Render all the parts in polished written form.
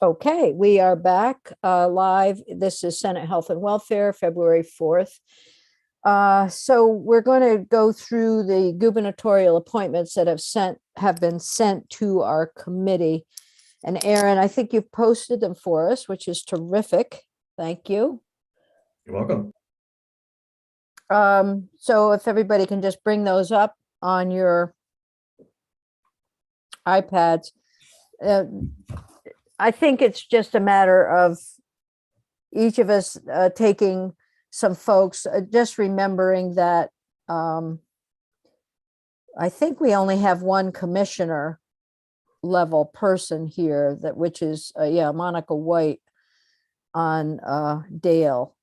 Okay, we are back live. This is Senate Health and Welfare, February 4th. So we're going to go through the gubernatorial appointments that have been sent to our committee. And Aaron, I think you've posted them for us, which is terrific. Thank you. You're welcome. So if everybody can just bring those up on your iPads. I think it's just a matter of each of us taking some folks, just remembering that I think we only have one commissioner level person here, which is Monica White on Dale.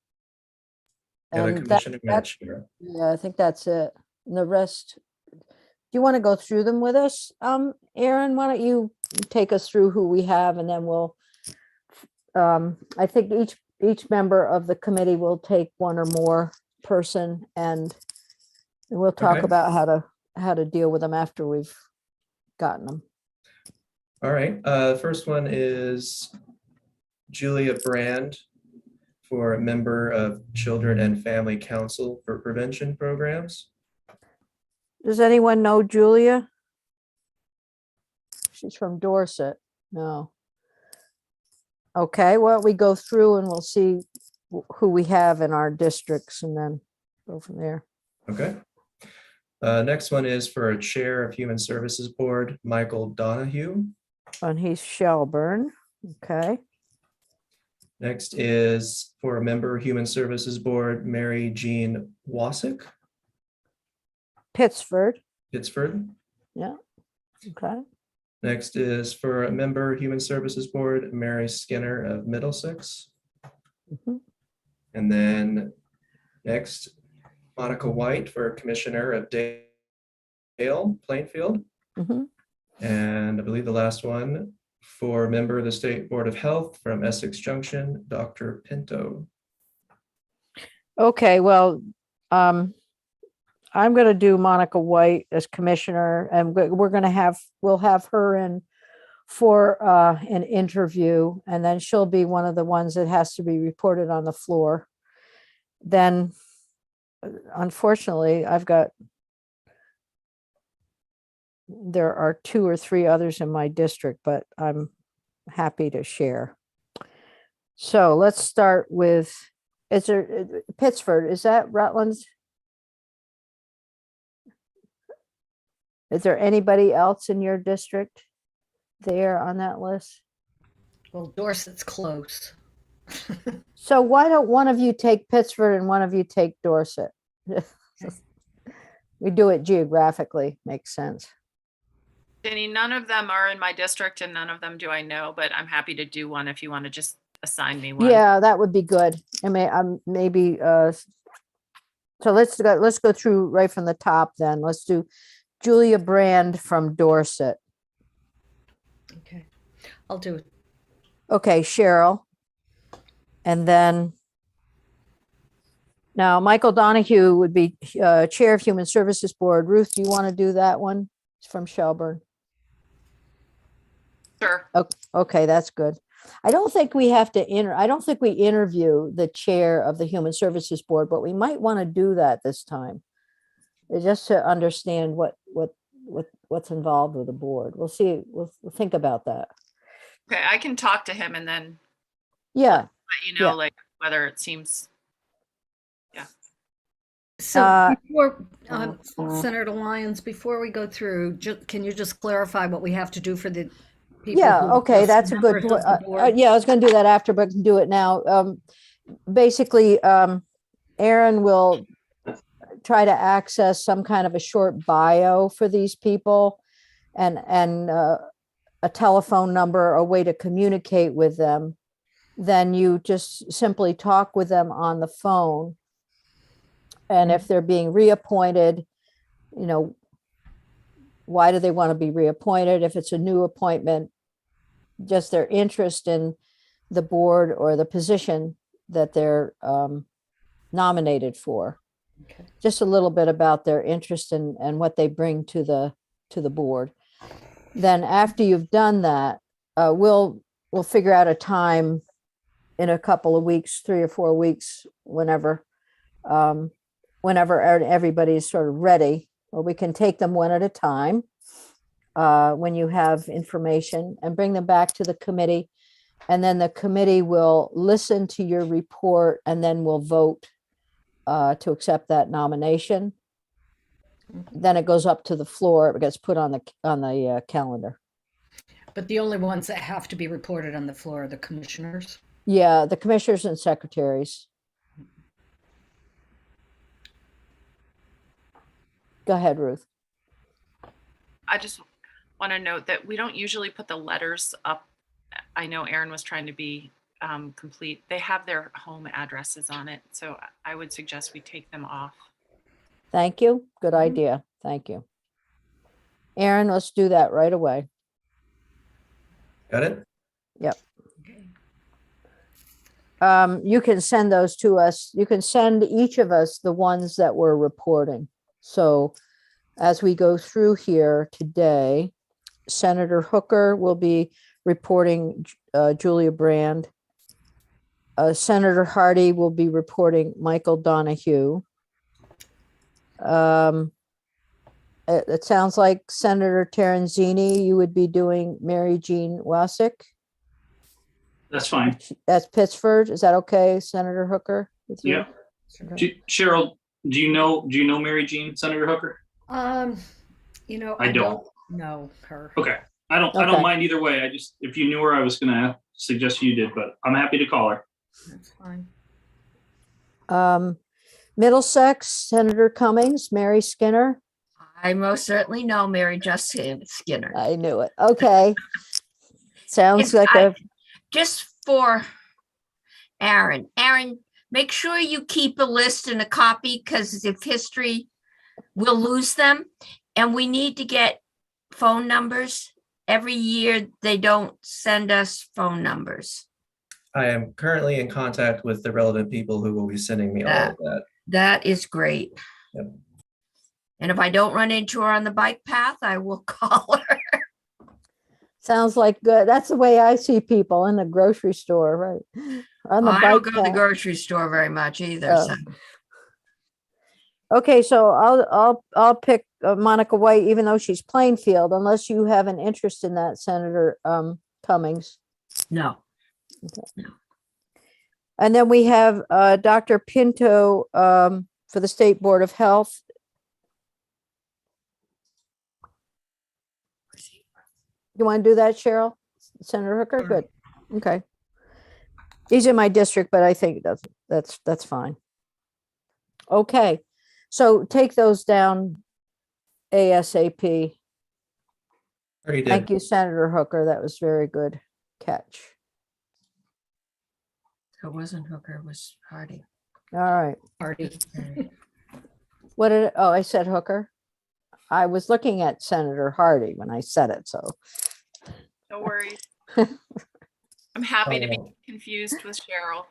And Commissioner Chair. Yeah, I think that's it. And the rest, do you want to go through them with us? Aaron, why don't you take us through who we have, and then we'll, I think each member of the committee will take one or more person, and we'll talk about how to deal with them after we've gotten them. All right. First one is Julia Brand for a member of Children and Family Council for Prevention Programs. Does anyone know Julia? She's from Dorset. No. Okay, well, we go through and we'll see who we have in our districts and then go from there. Okay. Next one is for a Chair of Human Services Board, Michael Donahue. And he's Shelburne. Okay. Next is for a member Human Services Board, Mary Jean Wasick. Pittsford. Yeah. Okay. Next is for a member Human Services Board, Mary Skinner of Middlesex. And then next, Monica White for Commissioner of Dale, Plainfield. And I believe the last one for a member of the State Board of Health from Essex Junction, Dr. Pinto. Okay, well, I'm going to do Monica White as commissioner, and we'll have her in for an interview, and then she'll be one of the ones that has to be reported on the floor. Then, unfortunately, there are 2 or 3 others in my district, but I'm happy to share. So let's start with, Pittsford, is that Rutland's? Is there anybody else in your district there on that list? Well, Dorset's close. So why don't one of you take Pittsford and one of you take Dorset? We do it geographically, makes sense. Jenny, none of them are in my district and none of them do I know, but I'm happy to do one if you want to just assign me one. Yeah, that would be good. I mean, maybe, so let's go through right from the top then. Let's do Julia Brand from Dorset. Okay, I'll do it. Okay, Cheryl. And then now Michael Donahue would be Chair of Human Services Board. Ruth, do you want to do that one? It's from Shelburne. Sure. Okay, that's good. I don't think we have to I don't think we interview the chair of the Human Services Board, but we might want to do that this time. Just to understand what's involved with the board. We'll see. We'll think about that. Okay, I can talk to him and then let you know, like whether it seems. Yeah. So before Senator Lyons, before we go through, can you just clarify what we have to do for the people? Yeah. Okay, that's a good point. Yeah, I was going to do that after, but I can do it now. Basically, Aaron will try to access some kind of a short bio for these people and a telephone number, a way to communicate with them. Then you just simply talk with them on the phone. And if they're being reappointed, why do they want to be reappointed? If it's a new appointment, just their interest in the board or the position that they're nominated for. Okay. Just a little bit about their interest and what they bring to the board. Then after you've done that, we'll we'll figure out a time in a couple of weeks, 3 or 4 weeks, whenever, whenever everybody's sort of ready, or we can take them one at a time. When you have information, and bring them back to the committee. And then the committee will listen to your report, and then we'll vote to accept that nomination. Then it goes up to the floor. It gets put on the calendar. But the only ones that have to be reported on the floor are the commissioners. Yeah, the commissioners and secretaries. Go ahead, Ruth. I just want to note that we don't usually put the letters up. I know Erin was trying to be complete. They have their home addresses on it, so I would suggest we take them off. Thank you. Good idea. Thank you. Erin, let's do that right away. Got it? Yep. You can send those to us. You can send each of us the ones that we're reporting. So as we go through here today, Senator Hooker will be reporting Julia Brand. Senator Hardy will be reporting Michael Donahue. It sounds like Senator Terenzini, you would be doing Mary Jean Wassick. That's fine. That's Pittsford. Is that okay, Senator Hooker? With you? Yeah. Okay. Cheryl, do you know Mary Jean, Senator Hooker? You know, I don't know her. Okay. I don't Okay. mind either way. I just, if you knew her, I was gonna suggest you did, but I'm happy to call her. That's fine. Middlesex, Senator Cummings, Mary Skinner. I most certainly know Mary Justine Skinner. I knew it. Okay. Sounds like Just for Aaron. Aaron, make sure you keep a list and a copy, because if history, we'll lose them. And we need to get phone numbers. Every year, they don't send us phone numbers. I am currently in contact with the relevant people who will be sending me all of that. That is great. Yep. And if I don't run into her on the bike path, I will call her. sounds like good. That's the way I see people in the grocery store, right? On the I don't bike go to the path. grocery store very much either. Oh. So. Okay, so I'll pick Monica White, even though she's Plainfield, unless you have an interest in that, Senator Cummings. No. And then we have Dr. Pinto for the State Board of Health. You want to do that, Cheryl? Senator Hooker? Sure. Good. Okay. He's in my district, but I think that's fine. Okay. So take those down ASAP. Already did. Thank you, Senator Hooker. That was very good catch. It wasn't Hooker, it was Hardy. All right. Party. What did, oh, I said Hooker. I was looking at Senator Hardy when I said it, so. No worries. I'm happy to be Oh. confused with Cheryl.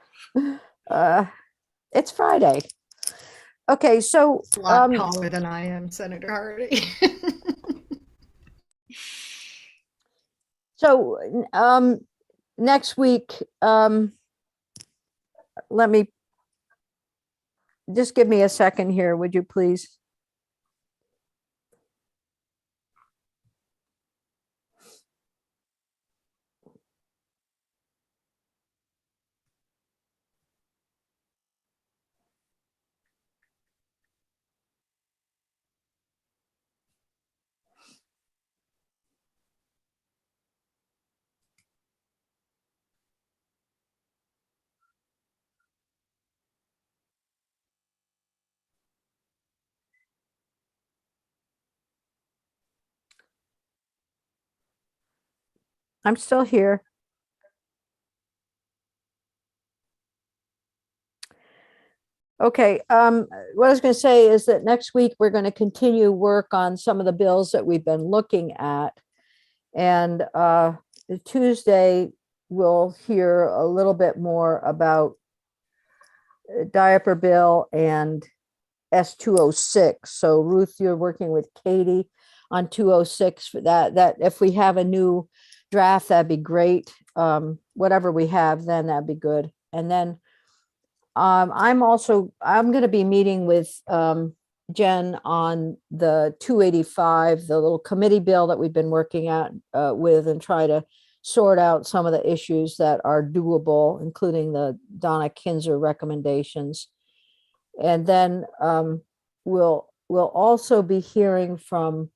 It's Friday. Okay, so, A lot taller than I am, Senator Hardy. so, next week, let me, just give me a second here, would you please? I'm still here. Okay, what I was going to say is that next week we're going to continue work on some of the bills that we've been looking at. And Tuesday, we'll hear a little bit more about diaper bill and S206. So Ruth, you're working with Katie on 206 for that if we have a new draft, that'd be great. Whatever we have, then that'd be good. And then I'm going to be meeting with Jen on the 285, the little committee bill that we've been working at with, and try to sort out some of the issues that are doable, including the Donna Kinzer recommendations. And then we'll also be hearing from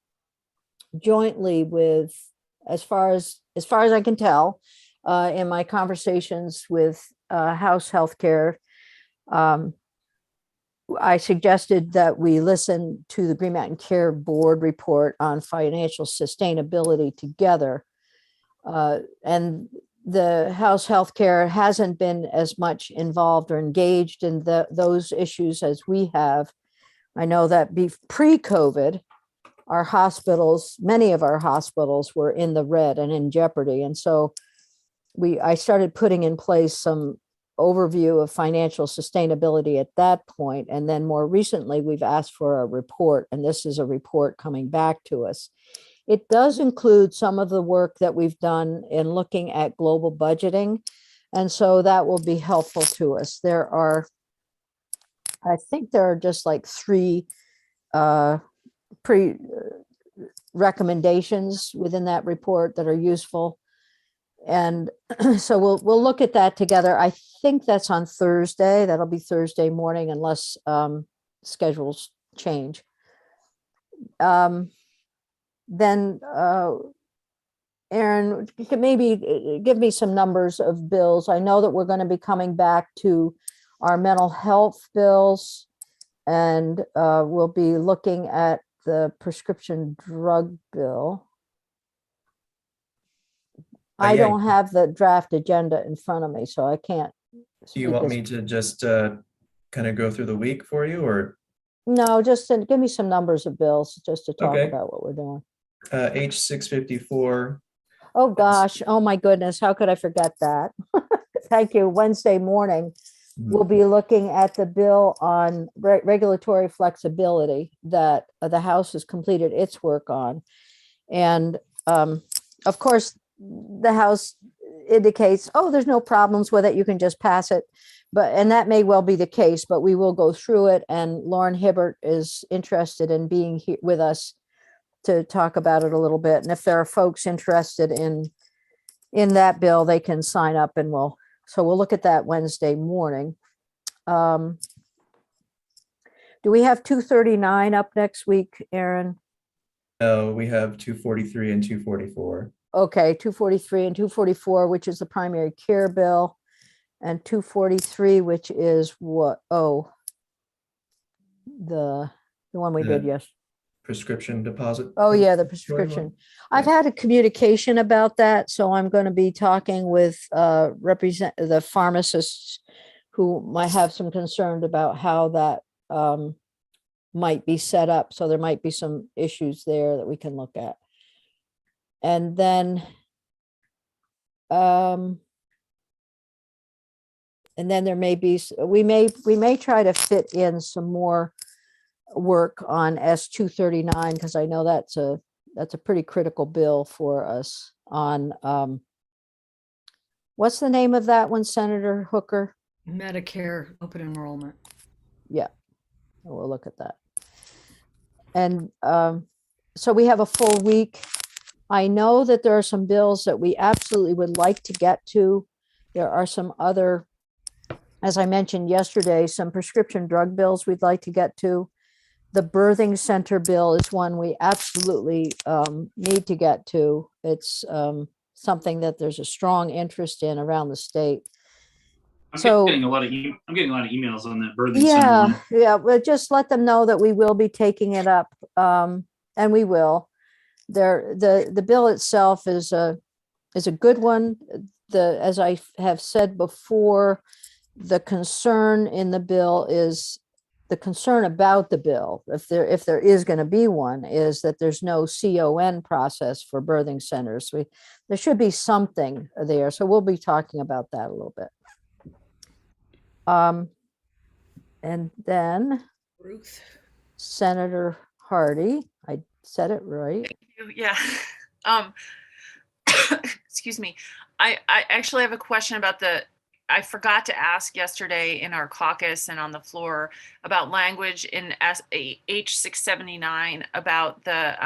jointly with, as far as I can tell, in my conversations with House Healthcare, I suggested that we listen to the Green Mountain Care Board report on financial sustainability together. And the House Healthcare hasn't been as much involved or engaged in those issues as we have. I know that pre-COVID, our hospitals, many of our hospitals were in the red and in jeopardy. And so I started putting in place some overview of financial sustainability at that point. And then more recently, we've asked for a report, and this is a report coming back to us. It does include some of the work that we've done in looking at global budgeting. And so that will be helpful to us. I think there are just like 3 recommendations within that report that are useful. And so we'll look at that together. I think that's on Thursday. That'll be Thursday morning, unless schedules change. Then Aaron, you could maybe give me some numbers of bills. I know that we're going to be coming back to our mental health bills, and we'll be looking at the prescription drug bill. I Yeah. don't have the draft agenda in front of me, so I can't. Do you want me to just kind of go through the week for you, or? No, just give me some numbers of bills just to talk Okay. about what we're doing. H654. Oh, gosh. Oh, my goodness. How could I forget that? Thank you. Wednesday morning, we'll be looking at the bill on regulatory flexibility that the House has completed its work on. And of course, the House indicates, oh, there's no problems with it, you can just pass it. And that may well be the case, but we will go through it. And Lauren Hibbert is interested in being here with us to talk about it a little bit. And if there are folks interested in that bill, they can sign up, and we'll look at that Wednesday morning. Do we have 239 up next week, Aaron? No, we have 243 and 244. Okay, 243 and 244, which is the primary care bill, and 243, which is what? Oh, the one we did, yes. Prescription deposit. Oh, yeah, the prescription. I've had a communication about that, so I'm going to be talking with the pharmacists who might have some concern about how that might be set up. So there might be some issues there that we can look at. And then there may be, we may try to fit in some more work on S239, because I know that's a pretty critical bill for us on, what's the name of that one, Senator Hooker? Medicare open enrollment. Yeah, we'll look at that. And so we have a full week. I know that there are some bills that we absolutely would like to get to. There are some other, as I mentioned yesterday, some prescription drug bills we'd like to get to. The birthing center bill is one we absolutely need to get to. It's something that there's a strong interest in around the state. I'm getting a lot of emails on that birthing Yeah, center one. yeah. But just let them know that we will be taking it up, and we will. The bill itself is a good one. As I have said before, the concern in the bill is the concern about the bill, if there is going to be one, is that there's no CON process for birthing centers. There should be something there, so we'll be talking about that a little bit. And then Ruth. Senator Hardy, I said it right. Yeah. excuse me. I actually have a question about I forgot to ask yesterday in our caucus and on the floor about language in H679 about the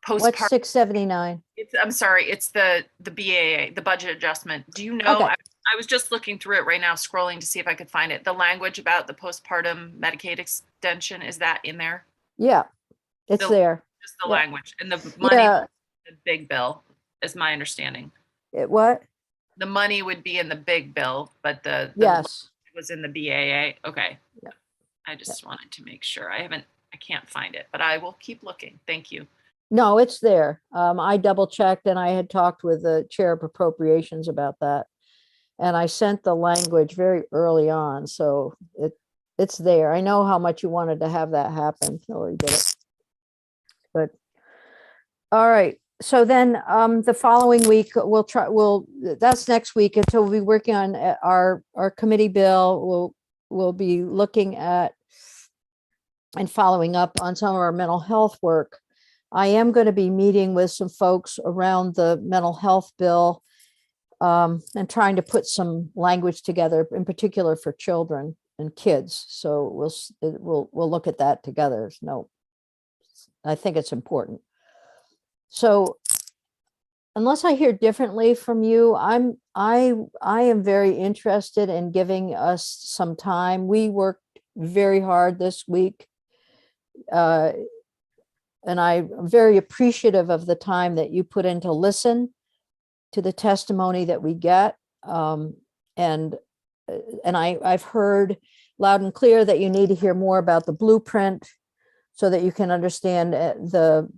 What's postpartum. 679? I'm sorry, it's the BAA, the budget adjustment. Do you know? Okay. I was just looking through it right now, scrolling to see if I could find it. The language about the postpartum Medicaid extension, is that in there? Yeah, it's The- there. Just the Yeah. language and the money, Yeah, the big bill is my understanding. what? The money would be in the big bill, but the Yes. was in the BAA. Okay. Yeah. I just wanted to make sure. I can't find it, but I will keep looking. Thank you. No, it's there. I double checked and I had talked with the chair of appropriations about that. And I sent the language very early on, so it's there. I know how much you wanted to have that happen, so we did it. But, all right, so then the following week, that's next week, and so we'll be working on our committee bill. We'll be looking at and following up on some of our mental health work. I am going to be meeting with some folks around the mental health bill and trying to put some language together, in particular for children and kids. So we'll look at that together. No, I think it's important. So unless I hear differently from you, I am very interested in giving us some time. We worked very hard this week. And I'm very appreciative of the time that you put in to listen to the testimony that we get. And I've heard loud and clear that you need to hear more about the blueprint so that you can understand the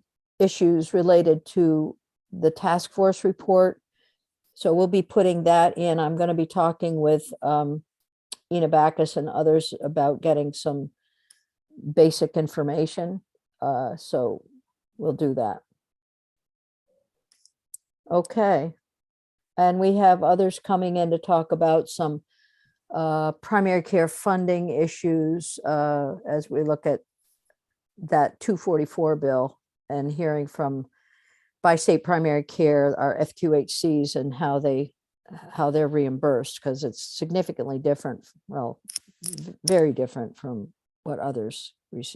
issues related to the task force report. So we'll be putting that in. I'm going to be talking with Ina Backus and others about getting some basic information. So we'll do that. Okay. And we have others coming in to talk about some primary care funding issues as we look at that 244 bill and hearing from by state primary care, our FQHCs, and how they're reimbursed, because it's significantly different, well, very different from what others receive.